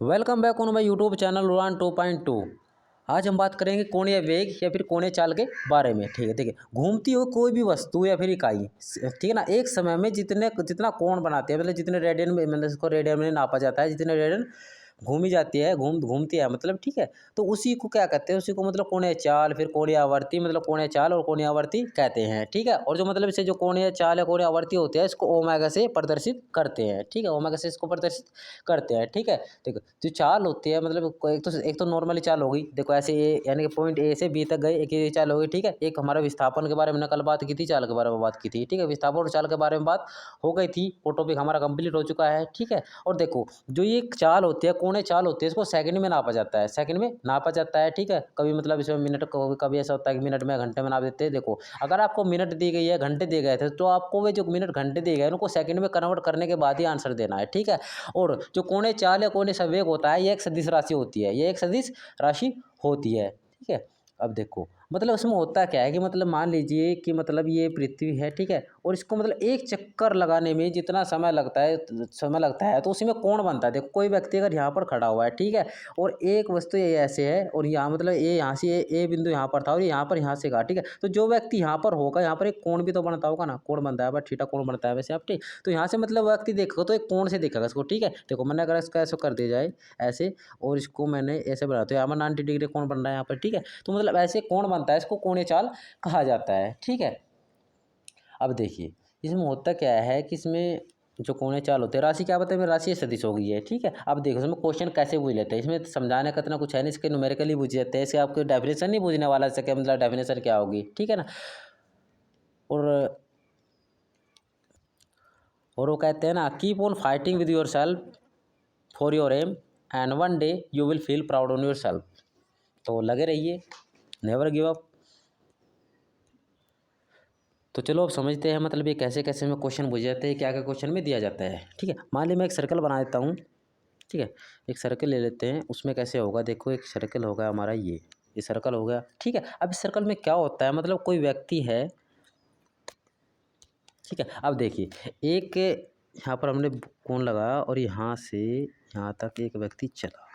Welcome back on my YouTube channel उड़ान 2.2। आज हम बात करेंगे कोणीय वेग या फिर कोणीय चाल के बारे में। ठीक है, देखिए, घूमती हुई कोई भी वस्तु या फिर इकाई, ठीक है ना, एक समय में जितना कोण बनाते हैं, मतलब जितने रेडियन में, मतलब इसको रेडियन में नापा जाता है, जितने रेडियन घूमी जाती है, घूमती है, मतलब ठीक है। तो उसी को क्या कहते हैं, उसी को मतलब कोणीय चाल, फिर कोणीय आवर्ती, मतलब कोणीय चाल और कोणीय आवर्ती कहते हैं। ठीक है, और जो मतलब इसे जो कोणीय चाल या कोणीय आवर्ती होते हैं, इसको ओमेगा से प्रदर्शित करते हैं। ठीक है, ओमेगा से इसको प्रदर्शित करते हैं। ठीक है, देखो जो चाल होती है, मतलब एक तो नॉर्मली चाल हो गई, देखो ऐसे ए यानी कि पॉइंट ए से बी तक गए, एक ये चाल हो गई। ठीक है, एक हमारा विस्थापन के बारे में कल बात की थी, चाल के बारे में बात की थी। ठीक है, विस्थापन और चाल के बारे में बात हो गई थी, वो टॉपिक हमारा कंप्लीट हो चुका है। ठीक है, और देखो जो ये चाल होती है, कोणे चाल होती है, इसको सेकंड में नापा जाता है, सेकंड में नापा जाता है। ठीक है, कभी मतलब इसमें मिनट, कभी ऐसा होता है कि मिनट में, घंटे में नाप देते हैं। देखो अगर आपको मिनट दी गई है, घंटे दिए गए थे, तो आपको वे जो मिनट घंटे दिए गए उनको सेकंड में कन्वर्ट करने के बाद ही आंसर देना है। ठीक है, और जो कोणे चाल या कोणे संवेग होता है, ये एक सदिश राशि होती है, ये एक सदिश राशि होती है। ठीक है, अब देखो मतलब उसमें होता क्या है कि मतलब मान लीजिए कि मतलब ये पृथ्वी है। ठीक है, और इसको मतलब एक चक्कर लगाने में जितना समय लगता है तो उसी में कोण बनता है। देखो कोई व्यक्ति अगर यहाँ पर खड़ा हुआ है, ठीक है, और एक वस्तु ये ऐसे है, और यहाँ मतलब ये यहाँ से ए बिंदु यहाँ पर था, और यहाँ से कहा। ठीक है, तो जो व्यक्ति यहाँ पर होगा, यहाँ पर एक कोण भी तो बनता होगा ना, कोण बनता है, बट थीटा कोण बनता है वैसे आप। ठीक, तो यहाँ से मतलब व्यक्ति देखो तो एक कोण से देखेगा इसको। ठीक है, देखो मैंने अगर इसका ऐसे कर दिया जाए ऐसे, और इसको मैंने ऐसे बना, तो यहाँ पर 90 डिग्री कोण बन रहा है यहाँ पर। ठीक है, तो मतलब ऐसे कोण बनता है, इसको कोणीय चाल कहा जाता है। ठीक है, अब देखिए इसमें होता क्या है कि इसमें जो कोणीय चाल होते हैं, राशि क्या बताए, मेरी राशि सदिश हो गई है। ठीक है, अब देखो इसमें क्वेश्चन कैसे पूछ लेते हैं, इसमें समझाने का इतना कुछ है नहीं, इसके न्यूमेरिकली पूछ लेते हैं, इसके आपके डेफिनेशन नहीं पूछने वाला, इससे क्या मतलब डेफिनेशन क्या होगी। ठीक है ना, और वो कहते हैं ना, keep on fighting with yourself for your aim and one day you will feel proud on yourself. तो लगे रहिए, नेवर गिव अप। तो चलो अब समझते हैं मतलब ये कैसे कैसे में क्वेश्चन पूछ जाते हैं, क्या क्या क्वेश्चन में दिया जाता है। ठीक है, मान ली मैं एक सर्कल बना देता हूँ। ठीक है, एक सर्कल ले लेते हैं, उसमें कैसे होगा, देखो एक सर्कल होगा हमारा, ये सर्कल हो गया। ठीक है, अब इस सर्कल में क्या होता है, मतलब कोई व्यक्ति है। ठीक है, अब देखिए एक यहाँ पर हमने कोण लगाया, और यहाँ से यहाँ तक एक व्यक्ति चला,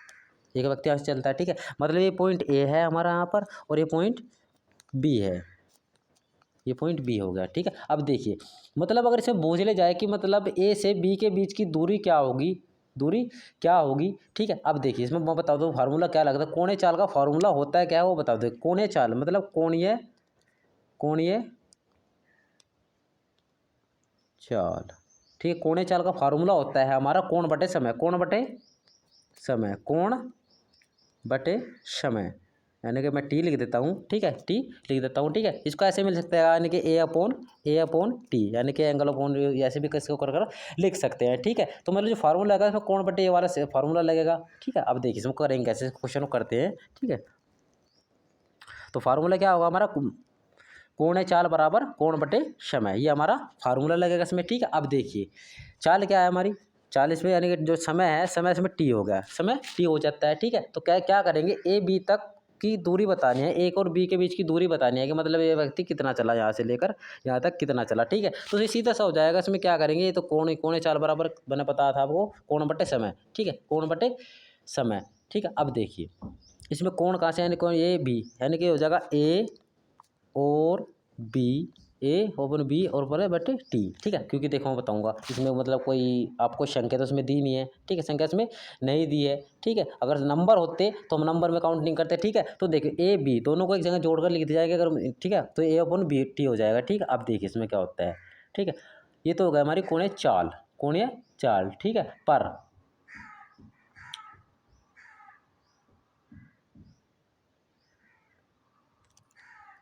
एक व्यक्ति यहाँ से चलता है। ठीक है, मतलब ये पॉइंट ए है हमारा यहाँ पर, और ये पॉइंट बी है, ये पॉइंट बी हो गया। ठीक है, अब देखिए मतलब अगर इसमें बूझ ले जाए कि मतलब ए से बी के बीच की दूरी क्या होगी, दूरी क्या होगी। ठीक है, अब देखिए इसमें मैं बता दूँ फार्मूला क्या लगता है, कोणीय चाल का फार्मूला होता है क्या है वो बता दो। कोणीय चाल मतलब कोणीय कोणीय चाल। ठीक है, कोणीय चाल का फार्मूला होता है हमारा कोण बटे समय, कोण बटे समय, कोण बटे समय, यानी कि मैं टी लिख देता हूँ। ठीक है, टी लिख देता हूँ। ठीक है, इसको ऐसे मिल सकता है, यानी कि ए अपॉन टी, यानी कि एंगल अपॉन, ऐसे भी किसी को कर लिख सकते हैं। ठीक है, तो मतलब जो फार्मूला लगा इसमें कोण बटे ए वाला फार्मूला लगेगा। ठीक है, अब देखिए इसमें करेंगे कैसे, क्वेश्चन को करते हैं। ठीक है, तो फार्मूला क्या होगा हमारा, कोण चाल बराबर कोण बटे समय, ये हमारा फार्मूला लगेगा इसमें। ठीक है, अब देखिए चाल क्या है हमारी, 40 में, यानी कि जो समय है, समय इसमें टी हो गया, समय टी हो जाता है। ठीक है, तो क्या क्या करेंगे, ए बी तक की दूरी बतानी है, एक और बी के बीच की दूरी बतानी है कि मतलब ये व्यक्ति कितना चला, यहाँ से लेकर यहाँ तक कितना चला। ठीक है, तो ये सीधा सा हो जाएगा, इसमें क्या करेंगे, ये तो कोण चाल बराबर मैंने बताया था आपको, कोण बटे समय। ठीक है, कोण बटे समय। ठीक है, अब देखिए इसमें कोण कहाँ से, यानी कोण ए बी, यानी कि हो जाएगा ए और बी, ए ओपन बी और बोले बटे टी। ठीक है, क्योंकि देखो मैं बताऊंगा इसमें मतलब कोई आपको संख्या तो इसमें दी नहीं है। ठीक है, संख्या इसमें नहीं दी है। ठीक है, अगर नंबर होते तो हम नंबर में काउंट नहीं करते। ठीक है, तो देखिए ए बी दोनों को एक जगह जोड़कर लिख दिया जाएगा अगर, ठीक है, तो ए ओपन बी टी हो जाएगा। ठीक है, अब देखिए इसमें क्या होता है। ठीक है, ये तो हो गया हमारी कोणीय चाल, कोणीय चाल। ठीक है, पर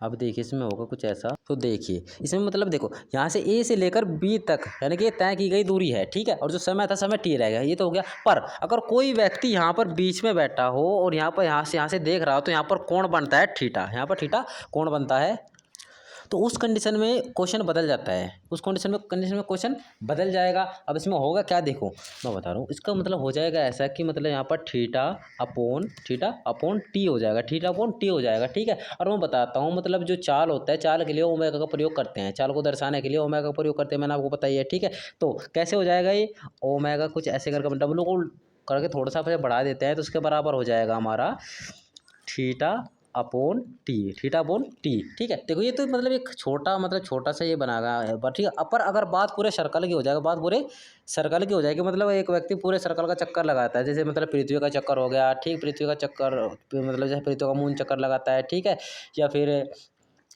अब देखिए इसमें होगा कुछ ऐसा, तो देखिए इसमें मतलब देखो यहाँ से ए से लेकर बी तक, यानी कि तय की गई दूरी है। ठीक है, और जो समय था, समय टी रहेगा, ये तो हो गया। पर अगर कोई व्यक्ति यहाँ पर बीच में बैठा हो और यहाँ से देख रहा हो, तो यहाँ पर कोण बनता है थीटा, यहाँ पर थीटा कोण बनता है। तो उस कंडीशन में क्वेश्चन बदल जाता है, उस कंडीशन में क्वेश्चन बदल जाएगा। अब इसमें होगा क्या, देखो मैं बता रहा हूँ, इसका मतलब हो जाएगा ऐसा कि मतलब यहाँ पर थीटा अपॉन टी हो जाएगा, थीटा अपॉन टी हो जाएगा। ठीक है, और मैं बताता हूँ मतलब जो चाल होता है, चाल के लिए ओमेगा का प्रयोग करते हैं, चाल को दर्शाने के लिए ओमेगा का प्रयोग करते हैं, मैंने आपको बताया है। ठीक है, तो कैसे हो जाएगा ये, ओमेगा कुछ ऐसे करके डब्लू को करके थोड़ा सा फिर बढ़ा देते हैं तो उसके बराबर हो जाएगा हमारा theta upon T, theta upon T. ठीक है, देखो ये तो मतलब एक छोटा सा ये बनाएगा पर ठीक है। पर अगर बात पूरे सर्कल की हो जाएगा, बात पूरे सर्कल की हो जाएगी, मतलब एक व्यक्ति पूरे सर्कल का चक्कर लगाता है, जैसे मतलब पृथ्वी का चक्कर हो गया, ठीक, पृथ्वी का चक्कर मतलब जैसे पृथ्वी का मून चक्कर लगाता है, ठीक है, या फिर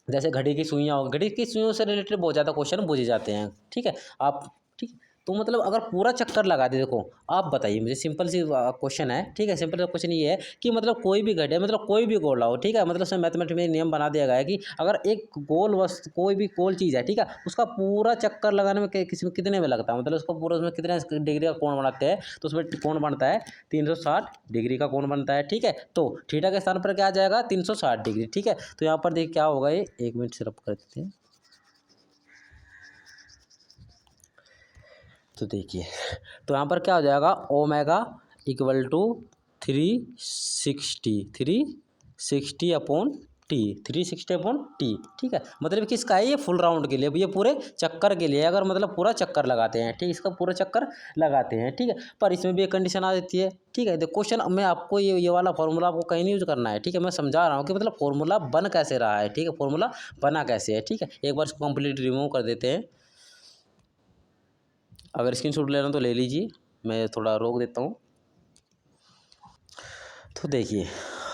जैसे घड़ी की सुइयाँ हो, घड़ी की सुइयों से रिलेटेड बहुत ज़्यादा क्वेश्चन पूछे जाते हैं। ठीक है, आप ठीक, तो मतलब अगर पूरा चक्कर लगा दे, देखो आप बताइए मुझे, सिंपल सी क्वेश्चन है, ठीक है, सिंपल सा क्वेश्चन ये है कि मतलब कोई भी घड़ी, मतलब कोई भी गोला हो, ठीक है, मतलब उसमें मैथमेटिक्स में नियम बना दिया गया है कि अगर एक गोल वस्तु, कोई भी गोल चीज़ है, ठीक है, उसका पूरा चक्कर लगाने में किसी में कितने में लगता है, मतलब उसको पूरा उसमें कितने डिग्री का कोण बनाते हैं, तो उसमें कोण बनता है 360 डिग्री का कोण बनता है। ठीक है, तो थीटा के स्थान पर क्या आ जाएगा 360 डिग्री। ठीक है, तो यहाँ पर देखिए क्या होगा, ये 1 मिनट सिर्फ कर देते हैं। तो देखिए, तो यहाँ पर क्या हो जाएगा, omega equal to 360 upon T, 360 upon T. ठीक है, मतलब किसका है, ये फुल राउंड के लिए, ये पूरे चक्कर के लिए, अगर मतलब पूरा चक्कर लगाते हैं, ठीक, इसका पूरा चक्कर लगाते हैं। ठीक है, पर इसमें भी एक कंडीशन आ जाती है। ठीक है, देखो क्वेश्चन में आपको ये वाला फॉर्मूला आपको कहीं नहीं यूज करना है। ठीक है, मैं समझा रहा हूँ कि मतलब फॉर्मूला बन कैसे रहा है। ठीक है, फॉर्मूला बना कैसे है। ठीक है, एक बार इसको कंप्लीट रिमूव कर देते हैं। अगर स्क्रीनशॉट ले रहे हो तो ले लीजिए, मैं थोड़ा रोक देता हूँ। तो देखिए,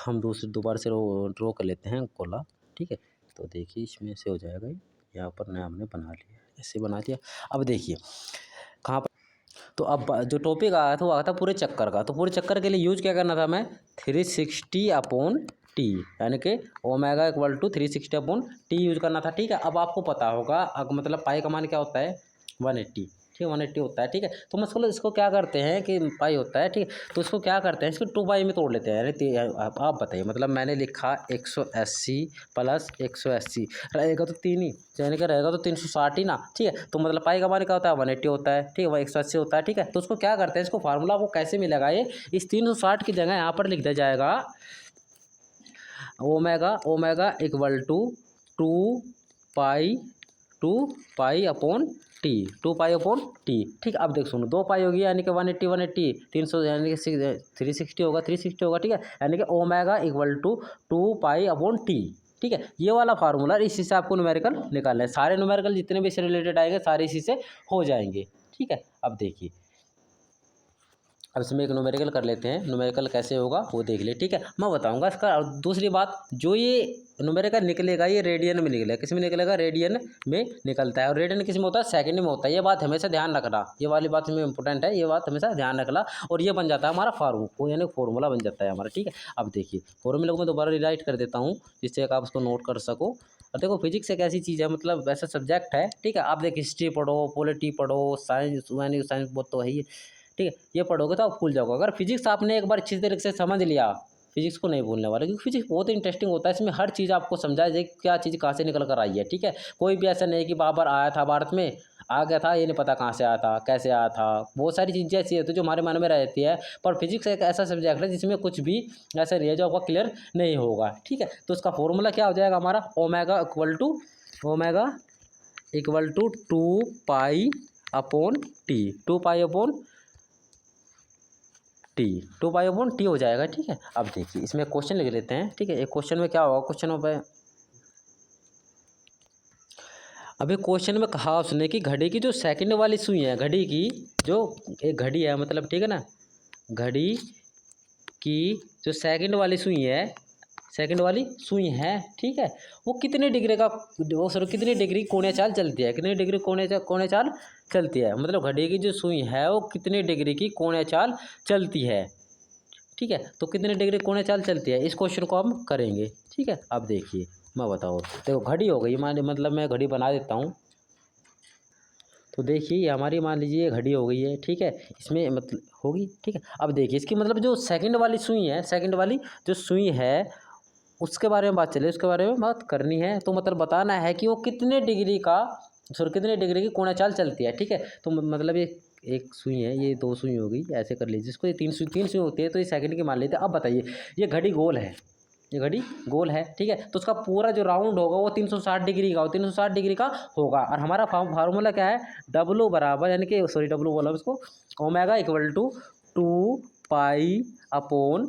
हम दोबारा से ड्रॉ कर लेते हैं गोला। ठीक है, तो देखिए इसमें से हो जाएगा, यहाँ पर नया हमने बना लिया, ऐसे बना दिया। अब देखिए कहाँ पर, तो अब जो टॉपिक आया था वो आया था पूरे चक्कर का, तो पूरे चक्कर के लिए यूज क्या करना था, मैं 360 अपॉन टी, यानी कि omega equal to 360 upon T use करना था। ठीक है, अब आपको पता होगा मतलब पाई का मान क्या होता है 180। ठीक, 180 होता है। ठीक है, तो मतलब इसको क्या करते हैं कि पाई होता है। ठीक, तो इसको क्या करते हैं, इसको 2 पाई में तोड़ लेते हैं। यानी आप बताइए, मतलब मैंने लिखा 180 प्लस 180 रहेगा तो 3 ही, यानी कि रहेगा तो 360 ही ना। ठीक है, तो मतलब पाई का मान क्या होता है 180 होता है। ठीक है, वह 180 होता है। ठीक है, तो उसको क्या करते हैं, इसको फार्मूला को कैसे मिलेगा, ये इस 360 की जगह यहाँ पर लिख दिया जाएगा omega equal to 2 pi upon T, 2 pi upon T. ठीक, अब देख सुनो, 2 पाई होगी यानी कि 180 300 यानी कि 360 होगा 360 होगा। ठीक है, यानी कि omega equal to 2 pi upon T. ठीक है, ये वाला फार्मूला, इसी से आपको न्यूमेरिकल निकालना है। सारे न्यूमेरिकल जितने भी इससे रिलेटेड आएंगे सारे इसी से हो जाएंगे। ठीक है, अब देखिए, अब इसमें एक न्यूमेरिकल कर लेते हैं, न्यूमेरिकल कैसे होगा वो देख ले। ठीक है, मैं बताऊंगा इसका। और दूसरी बात, जो ये न्यूमेरिकल निकलेगा ये रेडियन में निकलेगा, किस में निकलेगा, रेडियन में निकलता है। और रेडियन किस में होता है, सेकंड में होता है। ये बात हमेशा ध्यान रखना, ये वाली बात में इंपॉर्टेंट है, ये बात हमेशा ध्यान रखना। और ये बन जाता है हमारा यानी फॉर्मूला बन जाता है हमारा। ठीक है, अब देखिए फॉर्मूले को मैं दोबारा रिराइट कर देता हूँ जिससे आप उसको नोट कर सको। और देखो फिजिक्स एक ऐसी चीज़ है, मतलब ऐसा सब्जेक्ट है। ठीक है, आप देखिए हिस्ट्री पढ़ो, पॉलिटी पढ़ो, साइंस बहुत तो है ही। ठीक है, ये पढ़ोगे तो आप भूल जाओगे। अगर फिजिक्स आपने एक बार अच्छी तरीके से समझ लिया, फिजिक्स को नहीं भूलने वाला, क्योंकि फिजिक्स बहुत इंटरेस्टिंग होता है। इसमें हर चीज़ आपको समझाया जाए क्या चीज़ कहाँ से निकल कर आई है। ठीक है, कोई भी ऐसा नहीं कि बाबर आया था भारत में, आ गया था, ये नहीं पता कहाँ से आया था, कैसे आया था। बहुत सारी चीज़ें ऐसी होती है जो हमारे मन में रहती है। पर फिजिक्स एक ऐसा सब्जेक्ट है जिसमें कुछ भी ऐसा नहीं है जो आपका क्लियर नहीं होगा। ठीक है, तो उसका फॉर्मूला क्या हो जाएगा हमारा, omega equal to 2 pi upon T, 2 pi upon T, 2 pi upon T हो जाएगा। ठीक है, अब देखिए इसमें क्वेश्चन लिख लेते हैं। ठीक है, एक क्वेश्चन में क्या होगा, क्वेश्चन में अभी क्वेश्चन में कहा उसने कि घड़ी की जो सेकंड वाली सुई है, घड़ी की जो एक घड़ी है, मतलब ठीक है ना, घड़ी की जो सेकंड वाली सुई है, सेकंड वाली सुई है, ठीक है, वो कितने डिग्री का, वो सर कितनी डिग्री कोने चाल चलती है, कितनी डिग्री कोने चाल चलती है, मतलब घड़ी की जो सुई है वो कितनी डिग्री की कोने चाल चलती है। ठीक है, तो कितने डिग्री कोने चाल चलती है, इस क्वेश्चन को हम करेंगे। ठीक है, अब देखिए मैं बताओ, देखो घड़ी हो गई, मतलब मैं घड़ी बना देता हूँ। तो देखिए ये हमारी मान लीजिए घड़ी हो गई है। ठीक है, इसमें मतलब होगी। ठीक है, अब देखिए इसकी मतलब जो सेकंड वाली सुई है, सेकंड वाली जो सुई है उसके बारे में बात चले, उसके बारे में बात करनी है। तो मतलब बताना है कि वो कितने डिग्री का, सॉरी कितने डिग्री की कोना चाल चलती है। ठीक है, तो मतलब ये एक सुई है, ये 2 सुई हो गई, ऐसे कर लीजिए इसको, ये 3 सुई होती है, तो ये सेकंड की मान लेते हैं। अब बताइए, ये घड़ी गोल है, ये घड़ी गोल है। ठीक है, तो उसका पूरा जो राउंड होगा वो 360 डिग्री का, 360 डिग्री का होगा। और हमारा फार्मूला क्या है, डब्लू बराबर, यानी कि सॉरी डब्लू बोला इसको, omega equal to 2 pi upon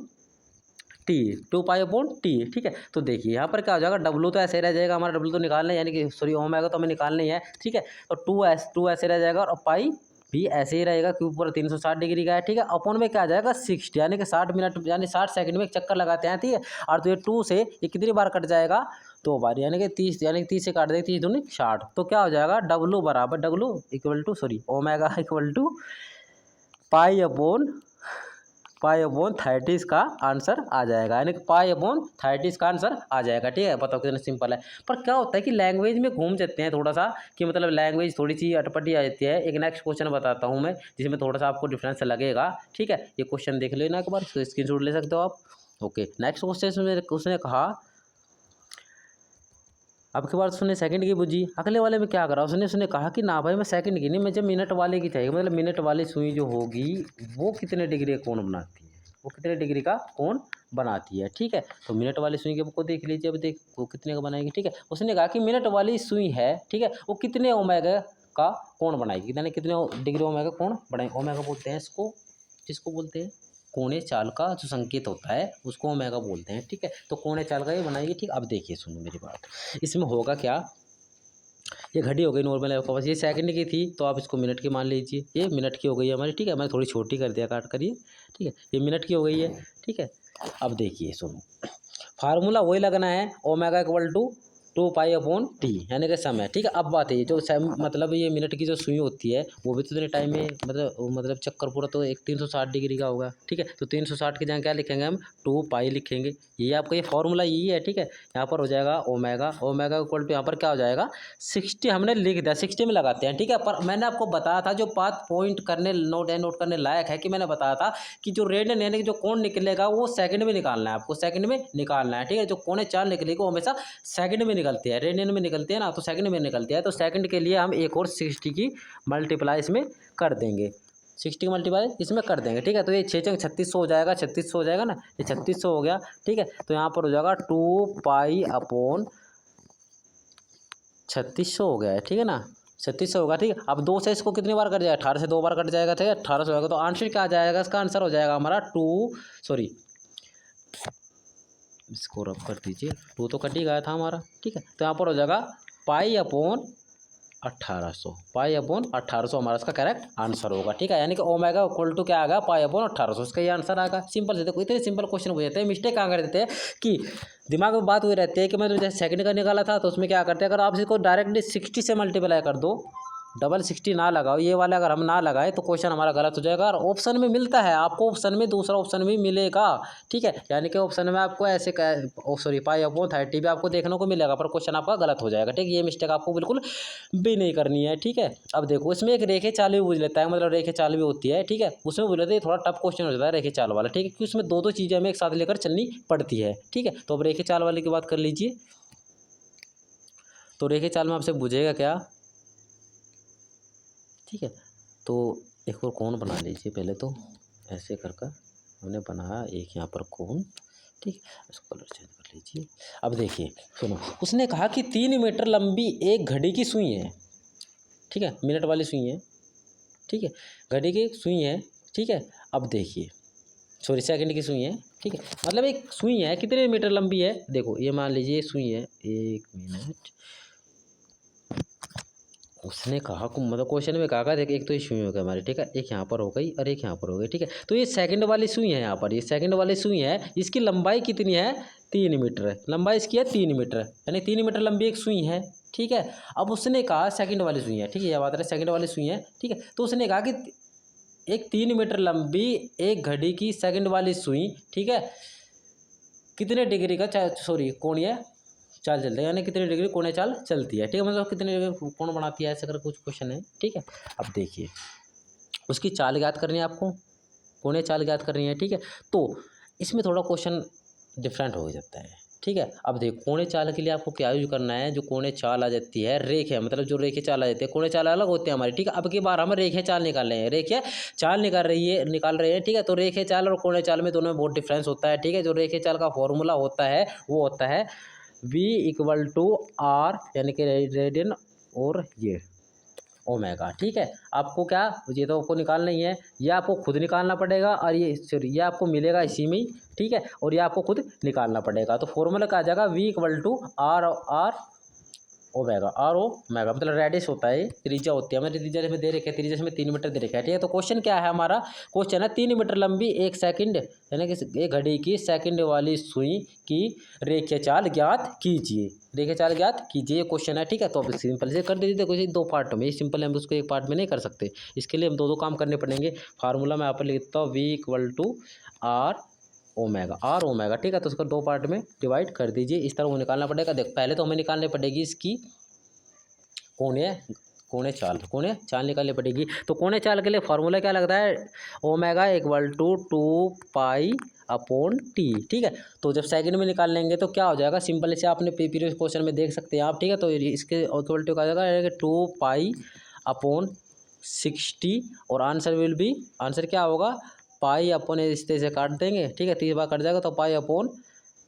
T, 2 pi upon T, ठीक है। तो देखिए यहाँ पर क्या हो जाएगा, डब्लू तो ऐसे रह जाएगा, हमारा डब्लू तो निकालना है, यानी कि सॉरी ओमेगा तो हमें निकालना ही है, ठीक है। तो टू ऐसे रह जाएगा और पाई भी ऐसे ही रहेगा क्योंकि पूरा 360 डिग्री का है, ठीक है। अपॉन में क्या आ जाएगा 60, यानी कि 60 मिनट यानी 60 सेकंड में एक चक्कर लगाते हैं, ठीक है। और तो ये 2 से ये कितनी बार कट जाएगा, 2 बार, यानी कि 30, यानी कि 30 से काट देंगे, 30 दूनी 60। तो क्या हो जाएगा, डब्लू बराबर W equal to sorry omega equal to pi upon 30 इसका आंसर आ जाएगा, यानी कि पाई अपॉन 30 इसका आंसर आ जाएगा, ठीक है। बताओ कितना सिंपल है। पर क्या होता है कि लैंग्वेज में घूम जाते हैं थोड़ा सा, कि मतलब लैंग्वेज थोड़ी सी अटपटी आ जाती है। एक नेक्स्ट क्वेश्चन बताता हूँ मैं, जिसमें थोड़ा सा आपको डिफरेंस लगेगा, ठीक है। ये क्वेश्चन देख लेना एक बार, तो स्क्रीनशॉट ले सकते हो आप। ओके, नेक्स्ट क्वेश्चन में उसने कहा, अब की बार उसने सेकंड की बुझी, अगले वाले में क्या करा उसने कहा कि ना भाई मैं सेकंड की नहीं, मुझे मिनट वाले की चाहिए। मतलब मिनट वाली सुई जो होगी वो कितने डिग्री का कोण बनाती है, वो कितने डिग्री का कोण बनाती है, ठीक है। तो मिनट वाली सुई के को देख लीजिए, अब देख वो कितने का बनाएगी, ठीक है। उसने कहा कि मिनट वाली सुई है, ठीक है, वो कितने ओमेगा का कोण बनाएगी, यानी कितने डिग्री ओमेगा कोण बनाएगी। ओमेगा बोलते हैं इसको, जिसको बोलते हैं कोणे चाल का जो संकेत होता है उसको ओमेगा बोलते हैं, ठीक है। तो कोणे चाल का ये बनाएगी, ठीक। अब देखिए सुनो मेरी बात, इसमें होगा क्या, ये घड़ी हो गई नॉर्मल है आपके पास, ये सेकंड की थी तो आप इसको मिनट की मान लीजिए, ये मिनट की हो गई है हमारी, ठीक है। मैंने थोड़ी छोटी कर दिया काट करिए, ठीक है, ये मिनट की हो गई है, ठीक है। अब देखिए सुनो, फार्मूला वही लगना है, omega equal to 2 pi upon T, यानी कि समय, ठीक है। अब बात है जो मतलब ये मिनट की जो सुई होती है वो भी तो इतने टाइम में मतलब चक्कर पूरा तो एक 360 डिग्री का होगा, ठीक है। तो 360 की जगह क्या लिखेंगे हम, 2 पाई लिखेंगे, ये आपका ये फॉर्मूला यही है, ठीक है। यहाँ पर हो जाएगा ओमेगा, ओमेगा इक्वल टू यहाँ पर क्या हो जाएगा 60, हमने लिख दिया 60 में लगाते हैं, ठीक है। पर मैंने आपको बताया था जो बात पॉइंट करने नोट करने लायक है, कि मैंने बताया था कि जो रेडियन यानी कि जो कोण निकलेगा वो सेकंड में निकालना है, आपको सेकंड में निकालना है, ठीक है। जो कोने चाल निकलेगी वो हमेशा सेकंड में निकलती है, रेडियन में निकलती है ना, तो सेकंड में निकलती है। तो सेकंड के लिए हम एक और 60 की मल्टीप्लाई इसमें कर देंगे, 60 की मल्टीप्लाई इसमें कर देंगे, ठीक है। तो ये 6×3600 हो जाएगा, 3600 हो जाएगा ना, ये 3600 हो गया, ठीक है। तो यहाँ पर हो जाएगा 2 पाई अपॉन 3600 हो गया है, ठीक है ना, 3600 होगा, ठीक है। अब 2 से इसको कितनी बार कट जाएगा, 18 से 2 बार कट जाएगा, ठीक है, 1800 होगा। तो आंसर क्या आ जाएगा, इसका आंसर हो जाएगा हमारा इसको रब कर दीजिए, 2 तो कट ही गया था हमारा, ठीक है। तो यहाँ पर हो जाएगा पाई अपॉन 1800, पाई अपॉन 1800 हमारा इसका करेक्ट आंसर होगा, ठीक है। यानी कि ओमेगा इक्वल टू क्या आ गया, पाई अपॉन 1800, इसका ये आंसर आएगा। सिंपल से देखो, इतने सिंपल क्वेश्चन हो जाते हैं, मिस्टेक कहाँ कर देते हैं कि दिमाग में बात हुई रहती है कि मैं जैसे सेकंड का निकाला था तो उसमें क्या करते हैं, अगर आप इसको डायरेक्टली 60 से मल्टीप्लाई कर दो, डबल 60 ना लगाओ, ये वाला अगर हम ना लगाए तो क्वेश्चन हमारा गलत हो जाएगा। और ऑप्शन में मिलता है आपको, ऑप्शन में दूसरा ऑप्शन भी मिलेगा, ठीक है। यानी कि ऑप्शन में आपको ऐसे सॉरी पाई अपॉन 30 भी आपको देखने को मिलेगा, पर क्वेश्चन आपका गलत हो जाएगा, ठीक है। ये मिस्टेक आपको बिल्कुल भी नहीं करनी है, ठीक है। अब देखो इसमें एक रेखे चाल भी पूछ लेता है, मतलब रेखे चाल भी होती है, ठीक है। उसमें बोल लेते हैं थोड़ा टफ क्वेश्चन हो जाता है रेखे चाल वाला, ठीक है, क्योंकि उसमें दो चीज़ें हमें एक साथ लेकर चलनी पड़ती है, ठीक है। तो अब रेखे चाल वाले की बात कर लीजिए, तो रेखे चाल में आपसे पूछेगा क्या, ठीक है। तो एक और कोण बना लीजिए पहले, तो ऐसे कर कर हमने बनाया एक यहाँ पर कोण, ठीक, इसको कलर चेंज कर लीजिए। अब देखिए सुनो, उसने कहा कि 3 मीटर लंबी एक घड़ी की सुई है, ठीक है, मिनट वाली सुई है, ठीक है, घड़ी की सुई है, ठीक है। अब देखिए सॉरी सेकंड की सुई है, ठीक है, मतलब एक सुई है कितने मीटर लंबी है, देखो ये मान लीजिए सुई है, 1 मिनट, उसने कहा मतलब क्वेश्चन में कहा देख, एक तो ये सुई हो गई हमारी, ठीक है, एक यहाँ पर हो गई और एक यहाँ पर हो गई, ठीक है। तो ये सेकंड वाली सुई है, यहाँ पर ये सेकंड वाली सुई है, इसकी लंबाई कितनी है 3 मीटर है, लंबाई इसकी है 3 मीटर, यानी 3 मीटर लंबी एक सुई है, ठीक है। अब उसने कहा सेकंड वाली सुई है, ठीक है, यह बात है सेकंड वाली सुई है, ठीक है। तो उसने कहा कि एक 3 मीटर लंबी एक घड़ी की सेकंड वाली सुई, ठीक है, कितने डिग्री का सॉरी कोणीय चाल चलती है, यानी कितनी डिग्री कोणीय चाल चलती है, ठीक है, मतलब कितनी डिग्री कोण बनाती है, ऐसे कर कुछ क्वेश्चन है, ठीक है। अब देखिए उसकी चाल ज्ञात करनी है आपको, कोणीय चाल ज्ञात करनी है, ठीक है। तो इसमें थोड़ा क्वेश्चन डिफरेंट हो जाता है, ठीक है। अब देखो कोणीय चाल के लिए आपको क्या यूज करना है, जो कोणीय चाल आ जाती है रेखे, मतलब जो रेखे चाल आ जाती है, कोणीय चाल अलग होती है हमारी, ठीक है। अब की बार हम रेखे चाल निकाल रहे हैं, रेखे चाल निकाल रहे हैं, ठीक है। तो रेखे चाल और कोणीय चाल में दोनों में बहुत डिफरेंस होता है, ठीक है। जो रेखे चाल का फॉर्मूला होता है वो होता है V = R, यानी कि रेडियन, और ये ओमेगा। ठीक है, आपको क्या, ये तो आपको निकालना ही है, ये आपको खुद निकालना पड़ेगा और ये आपको मिलेगा इसी में ही। ठीक है, और ये आपको खुद निकालना पड़ेगा। तो फॉर्मूला क्या आ जाएगा, V equal to R R omega, R omega मतलब रेडियस होता है, त्रिज्या होती है। हमें त्रिज्या में दे रखे है, त्रिज्या में 3 मीटर दे रखा है। ठीक है, तो क्वेश्चन क्या है हमारा, क्वेश्चन है 3 मीटर लंबी 1 सेकंड यानी कि एक घड़ी की सेकंड वाली सुई की रेखीय चाल ज्ञात कीजिए। रेखीय चाल ज्ञात कीजिए, ये क्वेश्चन है। ठीक है, तो अब सिंपल से कर दीजिए। देखो, ये 2 पार्ट में, ये सिंपल है, हम उसको एक पार्ट में नहीं कर सकते। इसके लिए हम 2 काम करने पड़ेंगे। फार्मूला मैं यहाँ पर लिखता हूँ, V equal to R omega, R omega. ठीक है, तो उसको 2 पार्ट में डिवाइड कर दीजिए। इस तरह वो निकालना पड़ेगा। देख, पहले तो हमें निकालनी पड़ेगी इसकी कोणे चाल निकालनी पड़ेगी। तो कोणे चाल के लिए फॉर्मूला क्या लगता है, omega equal to 2 pi upon T. ठीक है, तो जब सेकंड में निकाल लेंगे तो क्या हो जाएगा, सिंपल से आपने प्रीवियस क्वेश्चन में देख सकते हैं आप। ठीक है, तो इसके इक्वल टू क्या हो जाएगा, 2 पाई अपॉन 60 और आंसर क्या होगा, पाई अपॉन इस तरह से काट देंगे। ठीक है, 30 बार कट जाएगा तो पाई अपॉन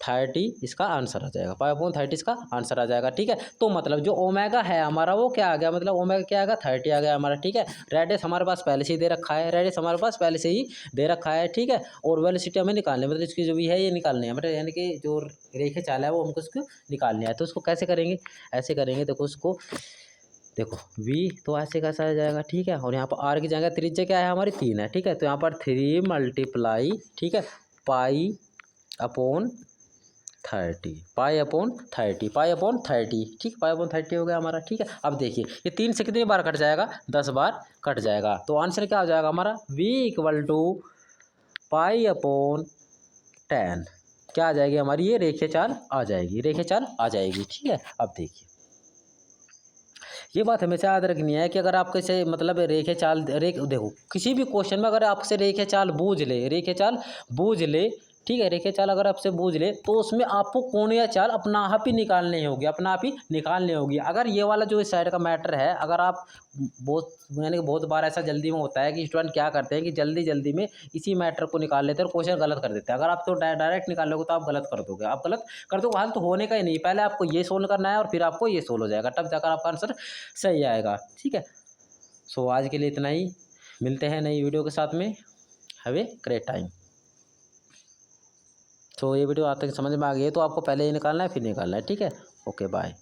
30 इसका आंसर आ जाएगा, पाई अपॉन 30 इसका आंसर आ जाएगा। ठीक है, तो मतलब जो ओमेगा है हमारा वो क्या आ गया, मतलब ओमेगा क्या आ गया, 30 आ गया हमारा। ठीक है, रेडियस हमारे पास पहले से ही दे रखा है, ठीक है, और वेलोसिटी हमें निकालनी है, मतलब इसकी जो भी है ये निकालनी है, मतलब यानी कि जो रेखा चाल है वो हमको उसको निकालनी है। तो उसको कैसे करेंगे, ऐसे करेंगे। देखो उसको, देखो V तो ऐसे कैसा आ जाएगा। ठीक है, और यहाँ पर R की जगह त्रिज्या क्या है हमारी 3 है। ठीक है, तो यहाँ पर 3 मल्टीप्लाई, ठीक है, पाई अपॉन 30, पाई अपॉन 30, पाई अपॉन 30। ठीक, पाई अपॉन 30 हो गया हमारा। ठीक है, अब देखिए ये 3 से कितनी बार कट जाएगा, 10 बार कट जाएगा। तो आंसर क्या हो जाएगा हमारा, V equal to pi upon 10 क्या आ जाएगी हमारी, ये रेखीय चाल आ जाएगी। ठीक है, अब देखिए ये बात हमेशा याद रखनी है कि अगर आपके से मतलब रेखीय चाल देखो किसी भी क्वेश्चन में अगर आपसे रेखीय चाल बूझ ले, ठीक है, रेखीय चाल अगर आपसे बूझ ले तो उसमें आपको कोणीय चाल अपना आप ही निकालनी होगी। अगर ये वाला जो इस साइड का मैटर है, अगर आप बहुत बार ऐसा जल्दी में होता है कि स्टूडेंट क्या करते हैं कि जल्दी में इसी मैटर को निकाल लेते हैं और क्वेश्चन गलत कर देते हैं। अगर आप तो डायरेक्ट निकाल लोगे तो आप गलत कर दोगे, हल तो होने का ही नहीं, पहले आपको ये सोल्व करना है और फिर आपको ये सोल्व हो जाएगा, तब जाकर आपका आंसर सही आएगा। ठीक है, सो आज के लिए इतना ही, मिलते हैं नई वीडियो के साथ में। Have a great time. तो ये वीडियो आप तक समझ में आ गई है तो आपको पहले ये निकालना है फिर निकालना है। ठीक है, ओके बाय।